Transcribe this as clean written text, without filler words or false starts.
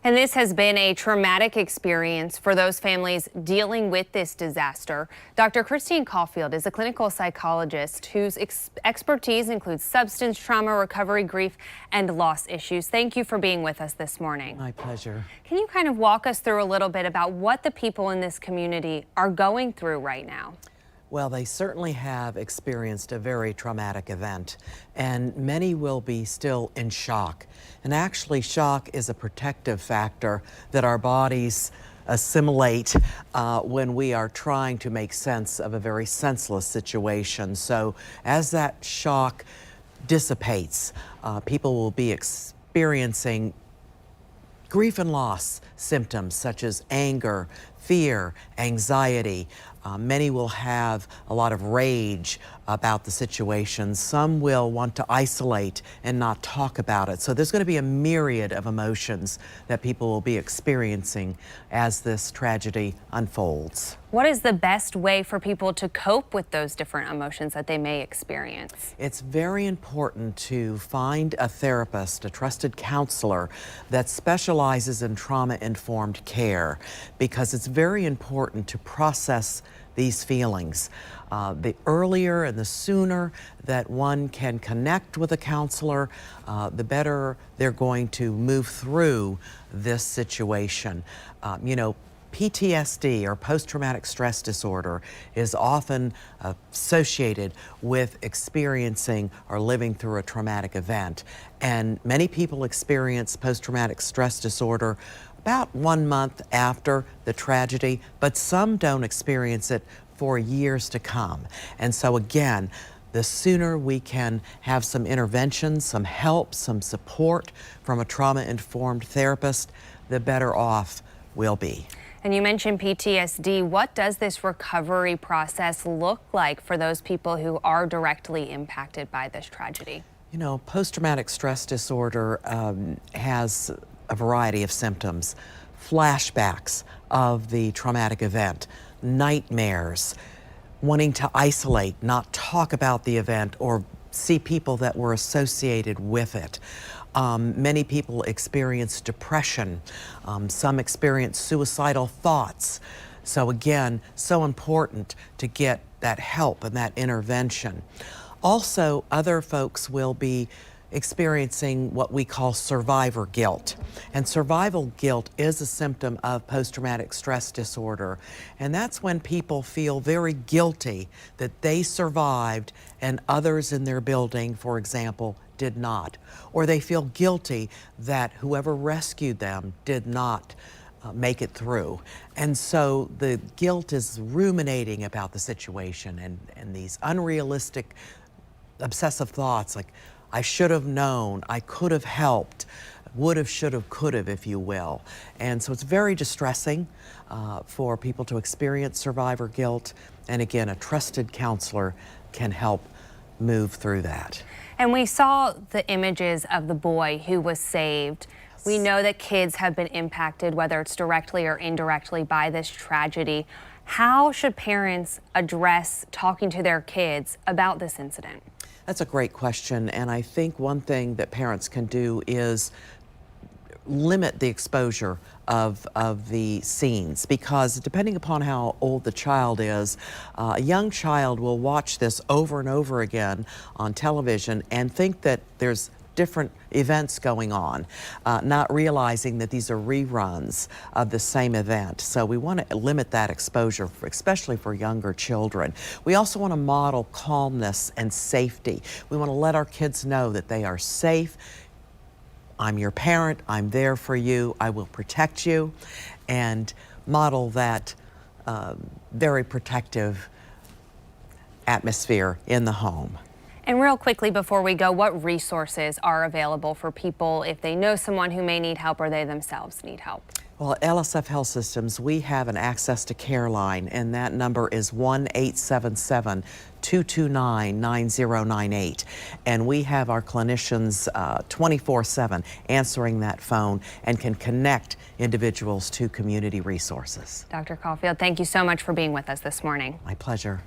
And this has been a traumatic experience for those families dealing with this disaster. Dr. Christine Caulfield is a clinical psychologist whose expertise includes substance trauma, recovery, grief, and loss issues. Thank you for being with us this morning. My pleasure. Can you kind of walk us through a little bit about what the people in this community are going through right now? Well, they certainly have experienced a very traumatic event, and many will be still in shock. And actually, shock is a protective factor that our bodies assimilate when we are trying to make sense of a very senseless situation. So as that shock dissipates, people will be experiencing grief and loss symptoms such as anger, fear, anxiety. Many will have a lot of rage about the situation. Some will want to isolate and not talk about it. So there's going to be a myriad of emotions that people will be experiencing as this tragedy unfolds. What is the best way for people to cope with those different emotions that they may experience? It's very important to find a therapist, a trusted counselor that specializes in trauma-informed care, because it's very important to process these feelings. The earlier and the sooner that one can connect with a counselor, the better they're going to move through this situation. PTSD, or post-traumatic stress disorder, is often associated with experiencing or living through a traumatic event. And many people experience post-traumatic stress disorder about 1 month after the tragedy, but some don't experience it for years to come. And so again, the sooner we can have some intervention, some help, some support from a trauma-informed therapist, the better off we'll be. And you mentioned PTSD. What does this recovery process look like for those people who are directly impacted by this tragedy? You know, post-traumatic stress disorder has a variety of symptoms: flashbacks of the traumatic event, nightmares, wanting to isolate, not talk about the event or see people that were associated with it. Many people experience depression. Some experience suicidal thoughts. So again, so important to get that help and that intervention. Also, other folks will be experiencing what we call survivor guilt. And survival guilt is a symptom of post-traumatic stress disorder. And that's when people feel very guilty that they survived and others in their building, for example, did not. Or they feel guilty that whoever rescued them did not make it through. And so the guilt is ruminating about the situation, and these unrealistic, obsessive thoughts like, I should have known, I could have helped, would have, should have, could have, if you will. And so it's very distressing for people to experience survivor guilt. And again, a trusted counselor can help move through that. And we saw the images of the boy who was saved. Yes. We know that kids have been impacted, whether it's directly or indirectly, by this tragedy. How should parents address talking to their kids about this incident? That's a great question, and I think one thing that parents can do is limit the exposure of the scenes, because depending upon how old the child is, a young child will watch this over and over again on television and think that there's different events going on, not realizing that these are reruns of the same event. So we want to limit that exposure, especially for younger children. We also want to model calmness and safety. We want to let our kids know that they are safe. I'm your parent, I'm there for you, I will protect you, and model that very protective atmosphere in the home. And real quickly before we go, what resources are available for people if they know someone who may need help or they themselves need help? Well, at LSF Health Systems, we have an Access to Care line, and that number is 1-877-229-9098. And we have our clinicians 24/7 answering that phone and can connect individuals to community resources. Dr. Caulfield, thank you so much for being with us this morning. My pleasure.